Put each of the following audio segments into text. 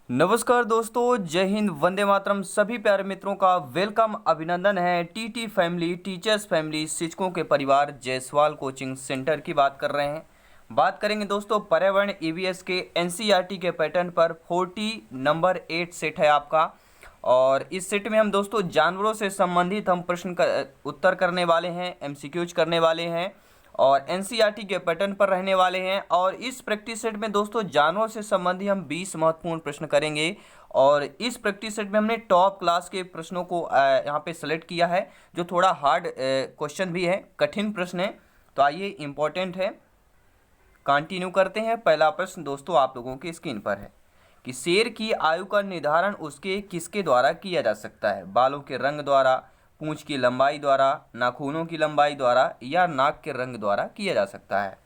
नमस्कार दोस्तों, जय हिंद, वंदे मातरम। सभी प्यारे मित्रों का वेलकम, अभिनंदन है। टीटी फैमिली, टीचर्स फैमिली, शिक्षकों के परिवार जायसवाल कोचिंग सेंटर की बात कर रहे हैं। बात करेंगे दोस्तों पर्यावरण ईवीएस के एनसीईआरटी के पैटर्न पर। 40 नंबर 8 सेट है आपका। और इस सेट में हम दोस्तों जानवरों से संबंधित हम प्रश्न का उत्तर करने वाले हैं, एमसीक्यूज करने वाले हैं और एनसीईआरटी के पैटर्न पर रहने वाले हैं। और इस प्रैक्टिस सेट में दोस्तों जानवरों से संबंधित हम 20 महत्वपूर्ण प्रश्न करेंगे। और इस प्रैक्टिस सेट में हमने टॉप क्लास के प्रश्नों को यहाँ पे सेलेक्ट किया है, जो थोड़ा हार्ड क्वेश्चन भी है, कठिन प्रश्न है। तो आइए, इम्पोर्टेंट है, कंटिन्यू करते हैं। पहला प्रश्न दोस्तों आप लोगों की स्क्रीन पर है कि शेर की आयु का निर्धारण उसके किसके द्वारा किया जा सकता है? बालों के रंग द्वारा, पूंछ की लंबाई द्वारा, नाखूनों की लंबाई द्वारा या नाक के रंग द्वारा किया जा सकता है।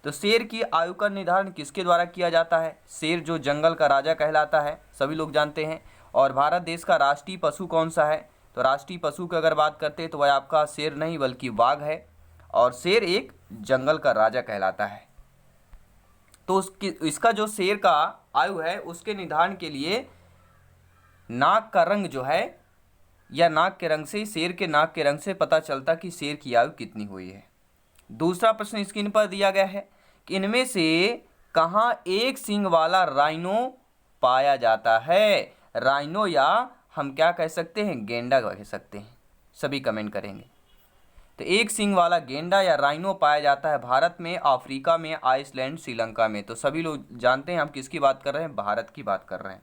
तो शेर की आयु का निर्धारण किसके द्वारा किया जाता है? शेर जो जंगल का राजा कहलाता है, सभी लोग जानते हैं। और भारत देश का राष्ट्रीय पशु कौन सा है? तो राष्ट्रीय पशु की अगर बात करते हैं तो वह आपका शेर नहीं बल्कि बाघ है। और शेर एक जंगल का राजा कहलाता है। तो इसका जो शेर का आयु है उसके निर्धारण के लिए नाक का रंग जो है, या नाक के रंग से, शेर के नाक के रंग से पता चलता कि शेर की आयु कितनी हुई है। दूसरा प्रश्न स्क्रीन पर दिया गया है कि इनमें से कहाँ एक सींग वाला राइनो पाया जाता है? राइनो या हम क्या कह सकते हैं, गेंडा कह सकते हैं। सभी कमेंट करेंगे। तो एक सींग वाला गेंडा या राइनो पाया जाता है भारत में, अफ्रीका में, आइसलैंड, श्रीलंका में। तो सभी लोग जानते हैं हम किसकी बात कर रहे हैं, भारत की बात कर रहे हैं।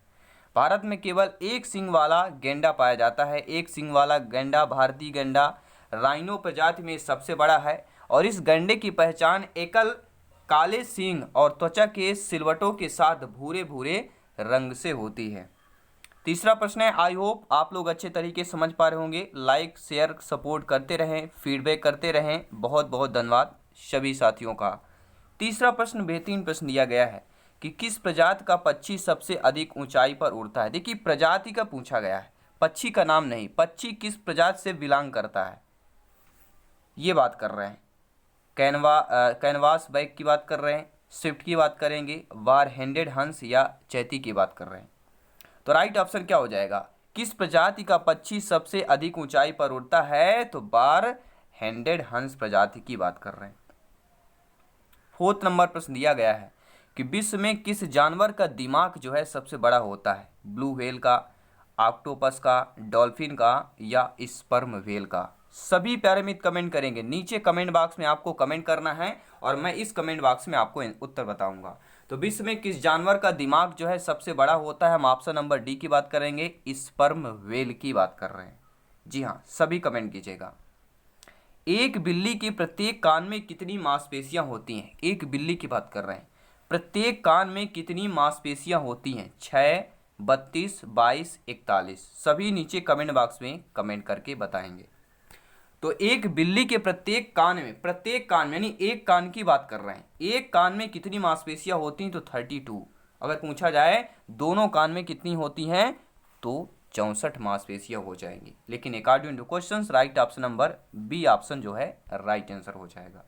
भारत में केवल एक सींग वाला गेंडा पाया जाता है। एक सींग वाला गेंडा, भारतीय गेंडा, राइनो प्रजाति में सबसे बड़ा है। और इस गेंडे की पहचान एकल काले सींग और त्वचा के सिलवटों के साथ भूरे भूरे रंग से होती है। तीसरा प्रश्न है, आई होप आप लोग अच्छे तरीके से समझ पा रहे होंगे। लाइक, शेयर, सपोर्ट करते रहें, फीडबैक करते रहें। बहुत बहुत धन्यवाद सभी साथियों का। तीसरा प्रश्न बेहतरीन प्रश्न दिया गया है कि किस प्रजाति का पक्षी सबसे अधिक ऊंचाई पर उड़ता है? देखिए, प्रजाति का पूछा गया है, पक्षी का नाम नहीं। पक्षी किस प्रजाति से बिलोंग करता है, ये बात कर रहे हैं। कैनवास बैक की बात कर रहे हैं, स्विफ्ट की बात करेंगे, वार हैंडेड हंस या चैती की बात कर रहे हैं। तो राइट ऑप्शन क्या हो जाएगा? किस प्रजाति का पक्षी सबसे अधिक ऊंचाई पर उड़ता है? तो बार हैंडेड हंस प्रजाति की बात कर रहे हैं। फोर्थ नंबर प्रश्न दिया गया है कि विश्व में किस जानवर का दिमाग जो है सबसे बड़ा होता है? ब्लू व्हेल का, ऑक्टोपस का, डॉल्फिन का या स्पर्म व्हेल का? सभी प्यारे मित्र कमेंट करेंगे। नीचे कमेंट बॉक्स में आपको कमेंट करना है और मैं इस कमेंट बॉक्स में आपको उत्तर बताऊंगा। तो विश्व में किस जानवर का दिमाग जो है सबसे बड़ा होता है? हम ऑप्शन नंबर डी की बात करेंगे, स्पर्म व्हेल की बात कर रहे हैं। जी हाँ, सभी कमेंट कीजिएगा। एक बिल्ली की प्रत्येक कान में कितनी मांसपेशियां होती हैं? एक बिल्ली की बात कर रहे हैं। प्रत्येक कान में कितनी मांसपेशियां होती हैं? 6, 32, 22, 41? सभी नीचे कमेंट बॉक्स में कमेंट करके बताएंगे। तो एक बिल्ली के प्रत्येक कान में यानी एक कान की बात कर रहे हैं, एक कान में कितनी मांसपेशियां होती हैं? तो 32। अगर पूछा जाए दोनों कान में कितनी होती हैं तो 64 मांसपेशियां हो जाएंगी। लेकिन according to question right option number B option जो है राइट आंसर हो जाएगा।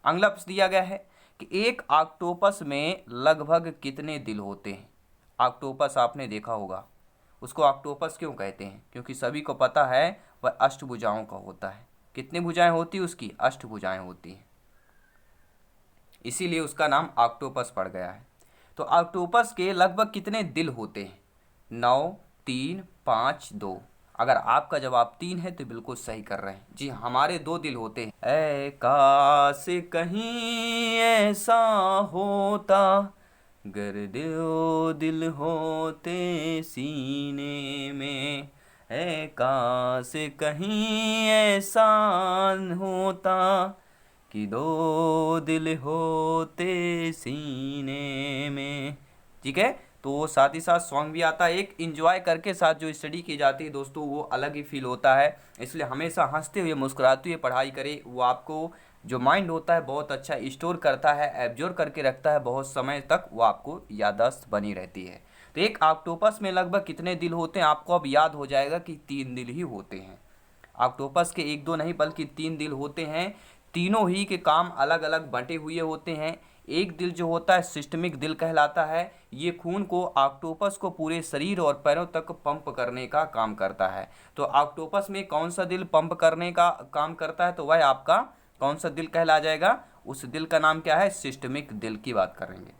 अगला प्रश्न दिया गया है कि एक ऑक्टोपस में लगभग कितने दिल होते हैं? ऑक्टोपस आपने देखा होगा, उसको ऑक्टोपस क्यों कहते हैं? क्योंकि सभी को पता है वह अष्टभुजाओं का होता है। कितनी भुजाएं होती है उसकी? अष्टभुजाएं होती हैं, इसीलिए उसका नाम ऑक्टोपस पड़ गया है। तो ऑक्टोपस के लगभग कितने दिल होते हैं? 9, 3, 5, 2। अगर आपका जवाब 3 है तो बिल्कुल सही कर रहे हैं। जी, हमारे 2 दिल होते हैं। ऐ काश कहीं ऐसा होता, गर दिल होते सीने में, है काश कहीं ऐसा होता कि 2 दिल होते सीने में। ठीक है, तो साथ ही साथ सॉन्ग भी आता है। एक इंजॉय करके साथ जो स्टडी की जाती है दोस्तों, वो अलग ही फील होता है। इसलिए हमेशा हंसते हुए मुस्कुराते हुए पढ़ाई करें। वो आपको जो माइंड होता है बहुत अच्छा स्टोर करता है, एब्जॉर्ब करके रखता है, बहुत समय तक वो आपको याददाश्त बनी रहती है। तो एक ऑक्टोपस में लगभग कितने दिल होते हैं? आपको अब याद हो जाएगा कि 3 दिल ही होते हैं। ऑक्टोपस के 1-2 नहीं बल्कि 3 दिल होते हैं। तीनों ही के काम अलग अलग बंटे हुए होते हैं। एक दिल जो होता है सिस्टमिक दिल कहलाता है। ये खून को ऑक्टोपस को पूरे शरीर और पैरों तक पंप करने का काम करता है। तो ऑक्टोपस में कौन सा दिल पंप करने का काम करता है, तो वह आपका कौन सा दिल कहला जाएगा, उस दिल का नाम क्या है, सिस्टमिक दिल की बात करेंगे।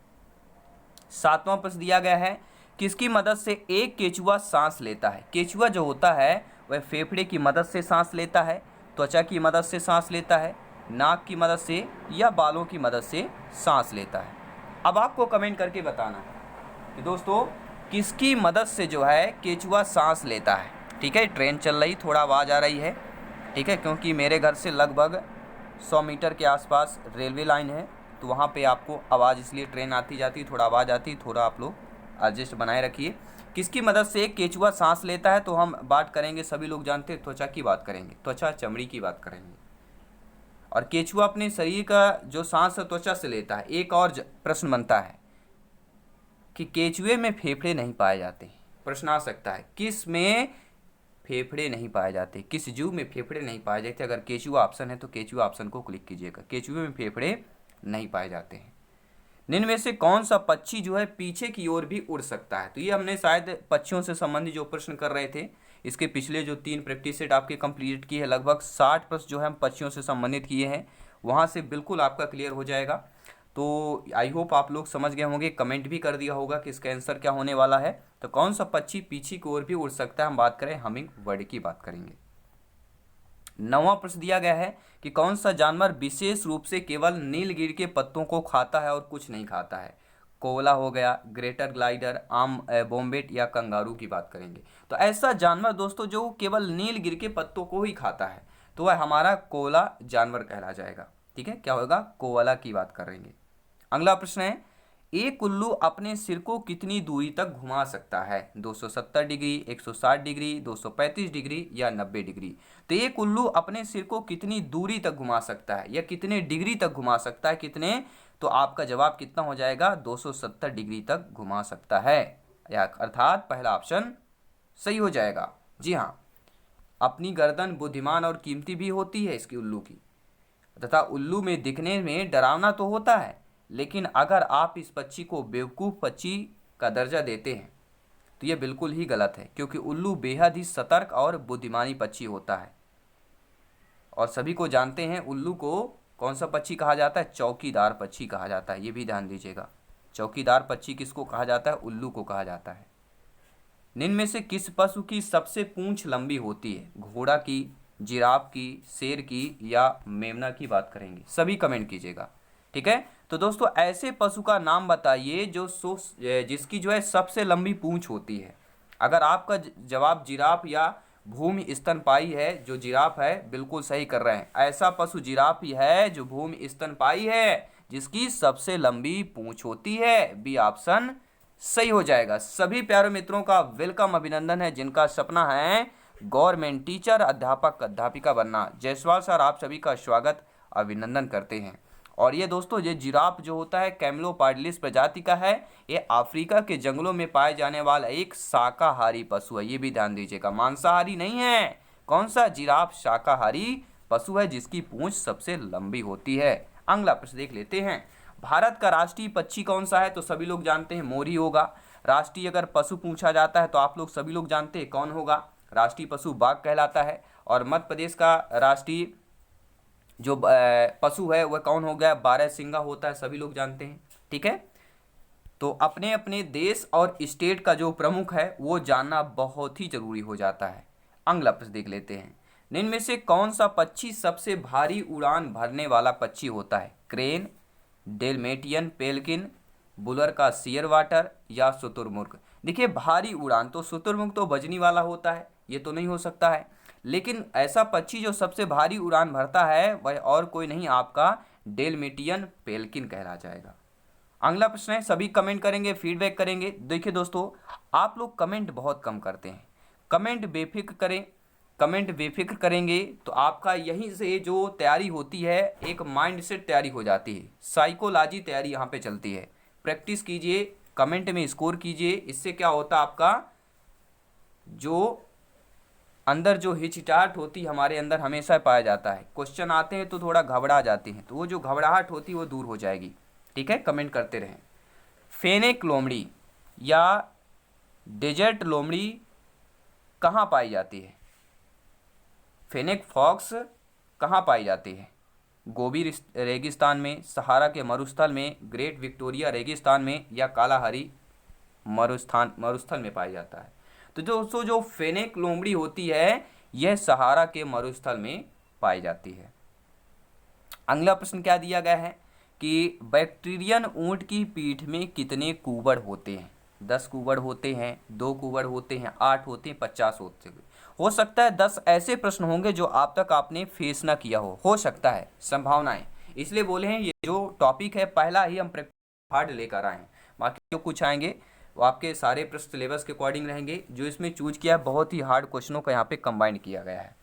7वां प्रश्न दिया गया है, किसकी मदद से एक केचुआ सांस लेता है। केचुआ जो होता है वह फेफड़े की मदद से सांस लेता है, त्वचा की मदद से सांस लेता है, नाक की मदद से या बालों की मदद से सांस लेता है। अब आपको कमेंट करके बताना है कि दोस्तों किसकी मदद से जो है केचुआ सांस लेता है। ठीक है, ट्रेन चल रही, थोड़ा आवाज़ आ रही है, ठीक है, क्योंकि मेरे घर से लगभग 100 मीटर के आसपास रेलवे लाइन है, तो वहाँ पे आपको आवाज़, इसलिए ट्रेन आती जाती थोड़ा आवाज़ आती, थोड़ा आप लोग एडजस्ट बनाए रखिए। किसकी मदद से एक केचुआ सांस लेता है, तो हम बात करेंगे, सभी लोग जानते हैं, त्वचा की बात करेंगे, त्वचा चमड़ी की बात करेंगे। और केचुआ अपने शरीर का जो सांस है त्वचा से लेता है। एक और प्रश्न बनता है कि केचुए में फेफड़े नहीं पाए जाते। प्रश्न आ सकता है किस में फेफड़े नहीं पाए जाते, किस जीव में फेफड़े नहीं पाए जाते। अगर केचुआ ऑप्शन है तो केचुआ ऑप्शन को क्लिक कीजिएगा। केचुए में फेफड़े नहीं पाए जाते हैं। निम्न में से कौन सा पक्षी जो है पीछे की ओर भी उड़ सकता है। तो ये हमने शायद पक्षियों से संबंधित जो प्रश्न कर रहे थे, इसके पिछले जो 3 प्रैक्टिस सेट आपके कंप्लीट किए हैं, लगभग 60 प्रश्न जो है हम पक्षियों से संबंधित किए हैं, वहाँ से बिल्कुल आपका क्लियर हो जाएगा। तो आई होप आप लोग समझ गए होंगे, कमेंट भी कर दिया होगा कि इसका आंसर क्या होने वाला है। तो कौन सा पक्षी पीछे की ओर भी उड़ सकता है, हम बात करें हमिंग बर्ड की बात करेंगे। 9वां प्रश्न दिया गया है कि कौन सा जानवर विशेष रूप से केवल नीलगिरी के पत्तों को खाता है और कुछ नहीं खाता है। कोयला हो गया, ग्रेटर ग्लाइडर, आम बॉम्बेट या कंगारू की बात करेंगे। तो ऐसा जानवर दोस्तों जो केवल नीलगिरी के पत्तों को ही खाता है, तो वह हमारा कोयला जानवर कहला जाएगा। ठीक है, क्या होगा, कोयला की बात करेंगे। अगला प्रश्न है, एक उल्लू अपने सिर को कितनी दूरी तक घुमा सकता है। 270 डिग्री, 160 डिग्री, 235 डिग्री या 90 डिग्री। तो एक उल्लू अपने सिर को कितनी दूरी तक घुमा सकता है या कितने डिग्री तक घुमा सकता है, कितने, तो आपका जवाब कितना हो जाएगा, 270 डिग्री तक घुमा सकता है, या अर्थात पहला ऑप्शन सही हो जाएगा। जी हाँ, अपनी गर्दन बुद्धिमान और कीमती भी होती है इसकी उल्लू की, तथा उल्लू में दिखने में डरावना तो होता है, लेकिन अगर आप इस पक्षी को बेवकूफ़ पक्षी का दर्जा देते हैं तो यह बिल्कुल ही गलत है, क्योंकि उल्लू बेहद ही सतर्क और बुद्धिमानी पक्षी होता है। और सभी को जानते हैं उल्लू को कौन सा पक्षी कहा जाता है, चौकीदार पक्षी कहा जाता है। ये भी ध्यान दीजिएगा, चौकीदार पक्षी किसको कहा जाता है, उल्लू को कहा जाता है। निम्न में से किस पशु की सबसे पूंछ लंबी होती है। घोड़ा की, जिराफ की, शेर की या मेमना की बात करेंगे, सभी कमेंट कीजिएगा। ठीक है, तो दोस्तों ऐसे पशु का नाम बताइए जो जिसकी जो है सबसे लंबी पूंछ होती है। अगर आपका जवाब जिराफ या भूमि स्तनपायी है, जो जिराफ है, बिल्कुल सही कर रहे हैं। ऐसा पशु जिराफ ही है जो भूमि स्तनपायी है, जिसकी सबसे लंबी पूंछ होती है। बी ऑप्शन सही हो जाएगा। सभी प्यारे मित्रों का वेलकम, अभिनंदन है जिनका सपना है गवर्नमेंट टीचर, अध्यापक, अध्यापिका बनना। जायसवाल सर आप सभी का स्वागत, अभिनंदन करते हैं। और ये दोस्तों ये जिराफ जो होता है कैमलोपार्डिलिस प्रजाति का है। ये अफ्रीका के जंगलों में पाए जाने वाला एक शाकाहारी पशु है, ये भी ध्यान दीजिएगा, मांसाहारी नहीं है। कौन सा, जिराफ शाकाहारी पशु है जिसकी पूंछ सबसे लंबी होती है। अगला प्रश्न देख लेते हैं, भारत का राष्ट्रीय पक्षी कौन सा है। तो सभी लोग जानते हैं मोर ही होगा। राष्ट्रीय अगर पशु पूछा जाता है तो आप लोग सभी लोग जानते हैं कौन होगा, राष्ट्रीय पशु बाघ कहलाता है। और मध्य प्रदेश का राष्ट्रीय जो पशु है वह कौन हो गया, बारहसिंगा होता है, सभी लोग जानते हैं। ठीक है, तो अपने अपने देश और स्टेट का जो प्रमुख है वो जानना बहुत ही जरूरी हो जाता है। अगला प्रश्न देख लेते हैं, निम्न में से कौन सा पक्षी सबसे भारी उड़ान भरने वाला पक्षी होता है। क्रेन, डेलमेटियन पेल्किन, बुलर का सीयर वाटर या शुतुरमुर्ग। देखिए भारी उड़ान तो शुतुरमुर्ग तो बजनी वाला होता है, ये तो नहीं हो सकता है। लेकिन ऐसा पक्षी जो सबसे भारी उड़ान भरता है वह और कोई नहीं, आपका डेलमेटियन पेल्किन कहला जाएगा। अगला प्रश्न है, सभी कमेंट करेंगे, फीडबैक करेंगे। देखिए दोस्तों आप लोग कमेंट बहुत कम करते हैं, कमेंट बेफिक्र करें। कमेंट बेफिक्र करेंगे तो आपका यहीं से जो तैयारी होती है एक माइंडसेट तैयारी हो जाती है, साइकोलॉजी तैयारी यहाँ पे चलती है। प्रैक्टिस कीजिए, कमेंट में स्कोर कीजिए, इससे क्या होता है आपका जो अंदर जो हिचकिचाहट होती हमारे अंदर हमेशा पाया जाता है, क्वेश्चन आते हैं तो थोड़ा घबरा जाते हैं, तो वो जो घबराहट होती है वो दूर हो जाएगी। ठीक है, कमेंट करते रहें। फेनेक लोमड़ी या डेजर्ट लोमड़ी कहाँ पाई जाती है? फेनेक फॉक्स कहाँ पाई जाती है? गोबी रेगिस्तान में, सहारा के मरुस्थल में, ग्रेट विक्टोरिया रेगिस्तान में, या कालाहारी मरुस्थल में पाया जाता है? तो दोस्तों जो फेनेक लोमड़ी होती है यह सहारा के मरुस्थल में पाई जाती है। अगला प्रश्न क्या दिया गया है कि बैक्टीरियन ऊंट की पीठ में कितने कुबड़ होते हैं? 10 कुबड़ होते हैं, 2 कुबड़ होते हैं, 8 होते हैं, 50 होते हैं। हो सकता है 10 ऐसे प्रश्न होंगे जो आप तक आपने फेस ना किया हो सकता है, संभावनाएं, इसलिए बोले हैं ये जो टॉपिक है पहला ही हम हार्ड लेकर आए हैं। बाकी जो कुछ आएंगे वो आपके सारे प्रश्न सिलेबस के अकॉर्डिंग रहेंगे। जो इसमें चूज किया है बहुत ही हार्ड क्वेश्चनों का यहाँ पे कंबाइन किया गया है,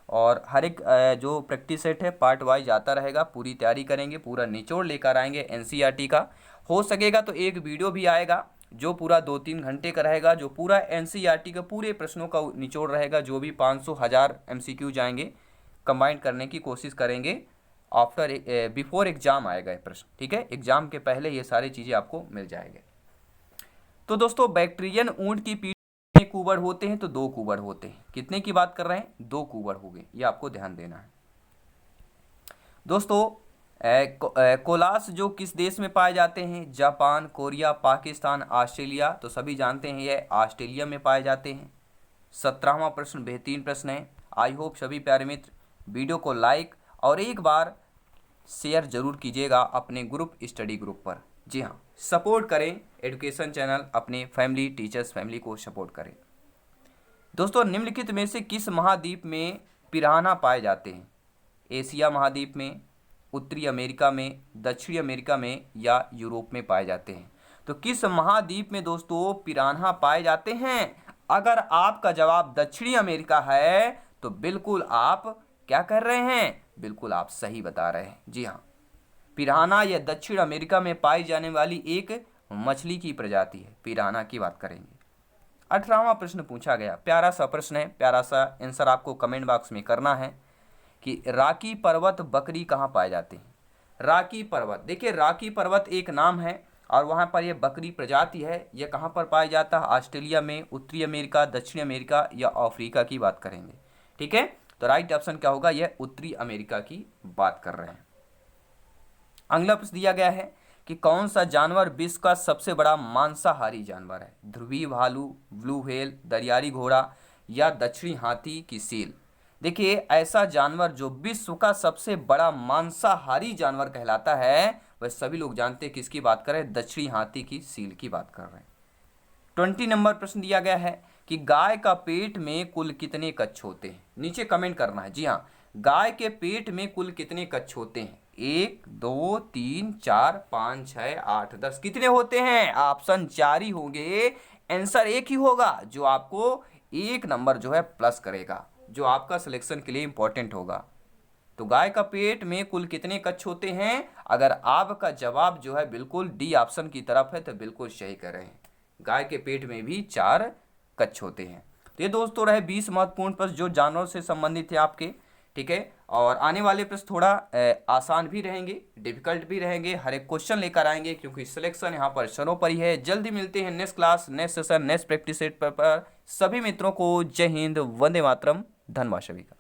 और हर एक जो प्रैक्टिस सेट है पार्ट वाइज आता रहेगा। पूरी तैयारी करेंगे, पूरा निचोड़ लेकर आएंगे एनसीईआरटी का। हो सकेगा तो एक वीडियो भी आएगा जो पूरा 2-3 घंटे का रहेगा, जो पूरा एनसीईआरटी के पूरे प्रश्नों का निचोड़ रहेगा। जो भी 500-1000 एमसीक्यू जाएंगे कंबाइन करने की कोशिश करेंगे। आफ्टर बिफोर एग्जाम आएगा ये प्रश्न, ठीक है, एग्जाम के पहले ये सारी चीज़ें आपको मिल जाएंगे। तो दोस्तों बैक्टीरियन ऊंट की पीठ में कुबड़ होते हैं तो 2 कुबड़ होते हैं। कितने की बात कर रहे हैं? 2 कुबड़ हो गए, ये आपको ध्यान देना है। दोस्तों कोलास जो किस देश में पाए जाते हैं? Japan, Korea, Pakistan, Australia. तो सभी जानते हैं ये ऑस्ट्रेलिया में पाए जाते हैं। 17वां प्रश्न बेहतरीन प्रश्न है। आई होप सभी प्यारे मित्र वीडियो को लाइक और एक बार शेयर जरूर कीजिएगा अपने ग्रुप स्टडी ग्रुप पर। जी हाँ, सपोर्ट करें एजुकेशन चैनल, अपने फैमिली टीचर्स फैमिली को सपोर्ट करें। दोस्तों निम्नलिखित में से किस महाद्वीप में पिरान्हा पाए जाते हैं? एशिया महाद्वीप में, उत्तरी अमेरिका में, दक्षिणी अमेरिका में, या यूरोप में पाए जाते हैं? तो किस महाद्वीप में दोस्तों पिरान्हा पाए जाते हैं? अगर आपका जवाब दक्षिणी अमेरिका है तो बिल्कुल आप क्या कर रहे हैं? बिल्कुल आप सही बता रहे हैं। जी हाँ, पिरान्हा यह दक्षिण अमेरिका में पाई जाने वाली एक मछली की प्रजाति है। पिरान्हा की बात करेंगे। 18वां प्रश्न पूछा गया, प्यारा सा प्रश्न है, प्यारा सा आंसर आपको कमेंट बॉक्स में करना है कि राकी पर्वत बकरी कहाँ पाए जाते हैं? राकी पर्वत, देखिए राकी पर्वत एक नाम है और वहाँ पर यह बकरी प्रजाति है। यह कहाँ पर पाया जाता है? ऑस्ट्रेलिया में, उत्तरी अमेरिका, दक्षिणी अमेरिका या अफ्रीका की बात करेंगे, ठीक है। तो राइट ऑप्शन क्या होगा? यह उत्तरी अमेरिका की बात कर रहे हैं। अगला प्रश्न दिया गया है कि कौन सा जानवर विश्व का सबसे बड़ा मांसाहारी जानवर है? ध्रुवीय भालू, ब्लू व्हेल, दरियाई घोड़ा या दक्षिणी हाथी की सील। देखिए ऐसा जानवर जो विश्व का सबसे बड़ा मांसाहारी जानवर कहलाता है वह सभी लोग जानते हैं किसकी बात कर रहे हैं? दक्षिणी हाथी की सील की बात कर रहे हैं। 20 नंबर प्रश्न दिया गया है कि गाय का पेट में कुल कितने कच्छ होते हैं? नीचे कमेंट करना है। जी हाँ, गाय के पेट में कुल कितने कच्छ होते हैं? 1, 2, 3, 4, 5, 6, 8, 10। कितने होते हैं? ऑप्शन 4 ही होंगे। आंसर एक ही होगा जो आपको 1 नंबर जो है प्लस करेगा, जो आपका सिलेक्शन के लिए इंपॉर्टेंट होगा। तो गाय का पेट में कुल कितने कच्छ होते हैं? अगर आपका जवाब जो है बिल्कुल डी ऑप्शन की तरफ है तो बिल्कुल सही कर रहे हैं। गाय के पेट में भी 4 कच्छ होते हैं। तो ये दोस्तों रहे 20 महत्वपूर्ण प्रश्न जो जानवरों से संबंधित है आपके, ठीक है। और आने वाले प्रश्न थोड़ा आसान भी रहेंगे, डिफिकल्ट भी रहेंगे, हर एक क्वेश्चन लेकर आएंगे क्योंकि सिलेक्शन यहाँ पर सर्वोपरि है। जल्दी मिलते हैं next class, next session, next practice set पर। सभी मित्रों को जय हिंद, वंदे मातरम, धन्यवाद सभी का।